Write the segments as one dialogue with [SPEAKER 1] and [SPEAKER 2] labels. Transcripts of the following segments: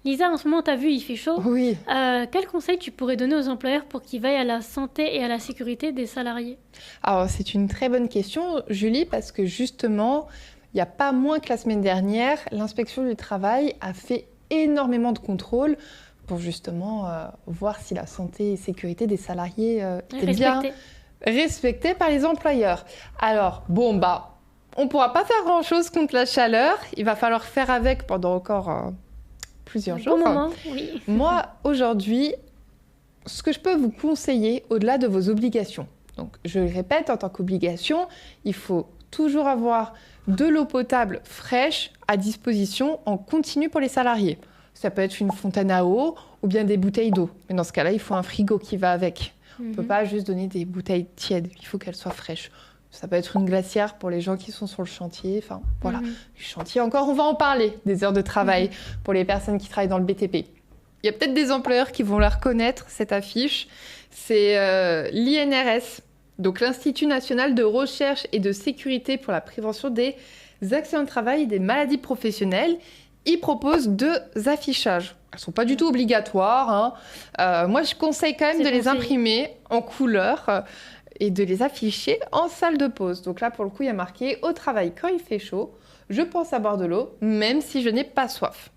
[SPEAKER 1] Lisa, en ce moment, tu as vu, il fait chaud.
[SPEAKER 2] Oui.
[SPEAKER 1] Quel conseil tu pourrais donner aux employeurs pour qu'ils veillent à la santé et à la sécurité des salariés?
[SPEAKER 2] Alors, c'est une très bonne question, Julie, parce que justement, il n'y a pas moins que la semaine dernière, l'inspection du travail a fait énormément de contrôles pour justement voir si la santé et sécurité des salariés étaient bien respectées par les employeurs. Alors, bon, on ne pourra pas faire grand-chose contre la chaleur. Il va falloir faire avec pendant encore plusieurs jours.
[SPEAKER 1] Bon moment, oui.
[SPEAKER 2] Moi, aujourd'hui, ce que je peux vous conseiller, au-delà de vos obligations, donc je le répète, en tant qu'obligation, il faut toujours avoir de l'eau potable fraîche à disposition en continu pour les salariés. Ça peut être une fontaine à eau ou bien des bouteilles d'eau. Mais dans ce cas-là, il faut un frigo qui va avec. On ne peut pas juste donner des bouteilles tièdes, il faut qu'elles soient fraîches. Ça peut être une glacière pour les gens qui sont sur le chantier. Enfin, voilà. Le chantier, encore, on va en parler, des heures de travail pour les personnes qui travaillent dans le BTP. Il y a peut-être des employeurs qui vont la reconnaître, cette affiche. C'est l'INRS, donc l'Institut national de recherche et de sécurité pour la prévention des accidents de travail et des maladies professionnelles. Ils proposent 2 affichages. Elles ne sont pas du tout obligatoires. Moi, je conseille quand même de les imprimer en couleur et de les afficher en salle de pause. Donc là, pour le coup, il y a marqué « Au travail, quand il fait chaud, je pense à boire de l'eau, même si je n'ai pas soif ».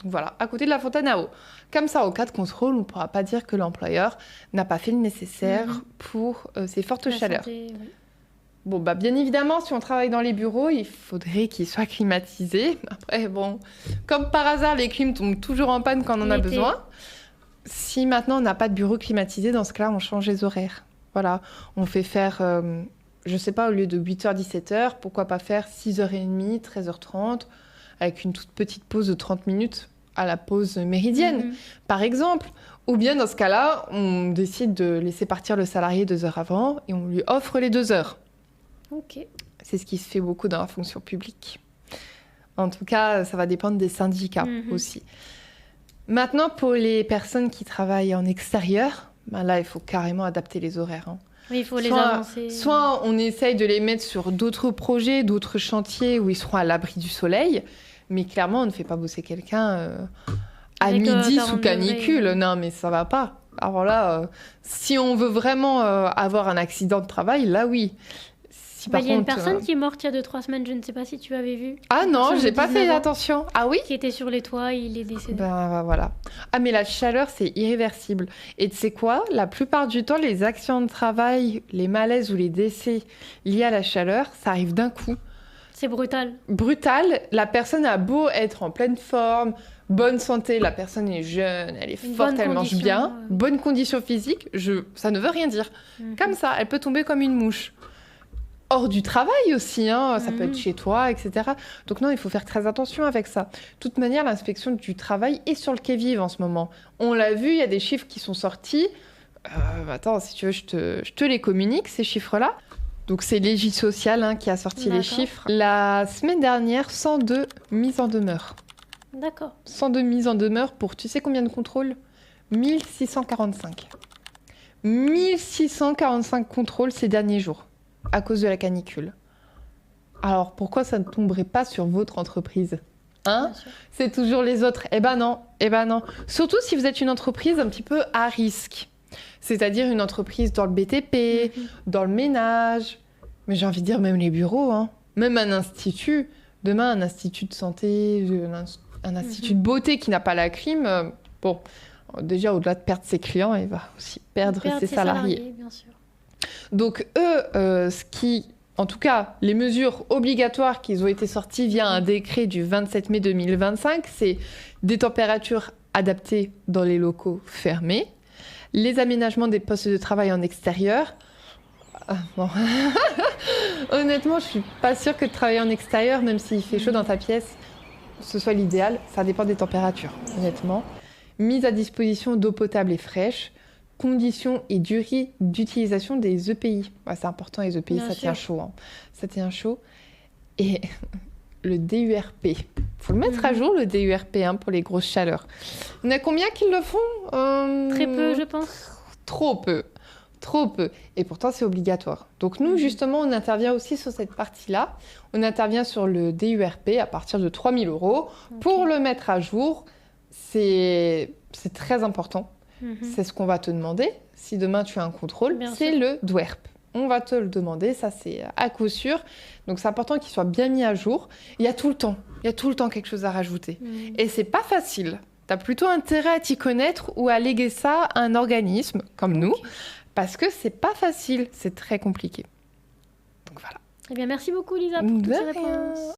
[SPEAKER 2] Donc voilà, à côté de la fontaine à eau. Comme ça, au cas de contrôle, on ne pourra pas dire que l'employeur n'a pas fait le nécessaire pour ces fortes chaleurs.
[SPEAKER 1] Santé, oui.
[SPEAKER 2] Bon, bien évidemment, si on travaille dans les bureaux, il faudrait qu'ils soient climatisés. Après, bon, comme par hasard, les clims tombent toujours en panne quand on en a besoin. Si maintenant on n'a pas de bureau climatisé, dans ce cas-là, on change les horaires. Voilà, on fait faire, je ne sais pas, au lieu de 8h, 17h, pourquoi pas faire 6h30, 13h30, avec une toute petite pause de 30 minutes à la pause méridienne, par exemple. Ou bien, dans ce cas-là, on décide de laisser partir le salarié 2 heures avant et on lui offre les 2 heures.
[SPEAKER 1] Ok.
[SPEAKER 2] C'est ce qui se fait beaucoup dans la fonction publique. En tout cas, ça va dépendre des syndicats aussi. Maintenant, pour les personnes qui travaillent en extérieur, là, il faut carrément adapter les horaires.
[SPEAKER 1] Oui, il faut les avancer.
[SPEAKER 2] Soit on essaye de les mettre sur d'autres projets, d'autres chantiers où ils seront à l'abri du soleil, mais clairement, on ne fait pas bosser quelqu'un à midi sous canicule. Degrés. Non, mais ça va pas. Alors là, si on veut vraiment avoir un accident de travail, là, oui.
[SPEAKER 1] Il y a une personne qui est morte il y a 2-3 semaines, je ne sais pas si tu avais vu.
[SPEAKER 2] Ah non, j'ai pas fait attention. Ah oui?
[SPEAKER 1] Qui était sur les toits, il est décédé.
[SPEAKER 2] Voilà. Ah mais la chaleur, c'est irréversible. Et tu sais quoi? La plupart du temps, les accidents de travail, les malaises ou les décès liés à la chaleur, ça arrive d'un coup.
[SPEAKER 1] C'est brutal.
[SPEAKER 2] Brutal. La personne a beau être en pleine forme, bonne santé, la personne est jeune, elle est forte, elle mange bien, bonne condition physique, ça ne veut rien dire. Comme ça, elle peut tomber comme une mouche. Hors du travail aussi, ça peut être chez toi, etc. Donc non, il faut faire très attention avec ça. De toute manière, l'inspection du travail est sur le qui-vive en ce moment. On l'a vu, il y a des chiffres qui sont sortis. Attends, si tu veux, je te les communique, ces chiffres-là. Donc c'est Légisocial qui a sorti les chiffres. La semaine dernière, 102 mises en demeure.
[SPEAKER 1] D'accord.
[SPEAKER 2] 102 mises en demeure pour, tu sais combien de contrôles? 1645. 1645 contrôles ces derniers jours. À cause de la canicule. Alors, pourquoi ça ne tomberait pas sur votre entreprise? C'est toujours les autres. Eh ben non. Surtout si vous êtes une entreprise un petit peu à risque. C'est-à-dire une entreprise dans le BTP, dans le ménage. Mais j'ai envie de dire même les bureaux. Même un institut. Demain, un institut de santé, un institut de beauté qui n'a pas la clim. Bon, déjà, au-delà de perdre ses clients, il va aussi perdre ses salariés.
[SPEAKER 1] Bien sûr.
[SPEAKER 2] Donc eux, en tout cas, les mesures obligatoires qui ont été sorties via un décret du 27 mai 2025, c'est des températures adaptées dans les locaux fermés, les aménagements des postes de travail en extérieur. Bon. Honnêtement, je suis pas sûre que de travailler en extérieur, même s'il fait chaud dans ta pièce, ce soit l'idéal. Ça dépend des températures, honnêtement. Mise à disposition d'eau potable et fraîche. Conditions et durée d'utilisation des EPI. C'est important, les EPI, ça tient chaud. Ça tient chaud. Et le DURP. Il faut le mettre à jour, le DURP, pour les grosses chaleurs. Il y en a combien qui le font?
[SPEAKER 1] Très peu, je pense.
[SPEAKER 2] Trop peu. Et pourtant, c'est obligatoire. Donc nous, justement, on intervient aussi sur cette partie-là. On intervient sur le DURP à partir de 3 000 € pour le mettre à jour c'est très important.
[SPEAKER 1] Mhm.
[SPEAKER 2] C'est ce qu'on va te demander. Si demain tu as un contrôle,
[SPEAKER 1] Bien
[SPEAKER 2] c'est
[SPEAKER 1] sûr.
[SPEAKER 2] le DWERP. On va te le demander, ça c'est à coup sûr. Donc c'est important qu'il soit bien mis à jour. Il y a tout le temps quelque chose à rajouter.
[SPEAKER 1] Mhm.
[SPEAKER 2] Et c'est pas facile. Tu as plutôt intérêt à t'y connaître ou à léguer ça à un organisme comme nous,
[SPEAKER 1] Ok.
[SPEAKER 2] parce que c'est pas facile, c'est très compliqué. Donc voilà.
[SPEAKER 1] Eh bien, merci beaucoup, Lisa, pour toutes
[SPEAKER 2] De
[SPEAKER 1] ces
[SPEAKER 2] rien.
[SPEAKER 1] réponses.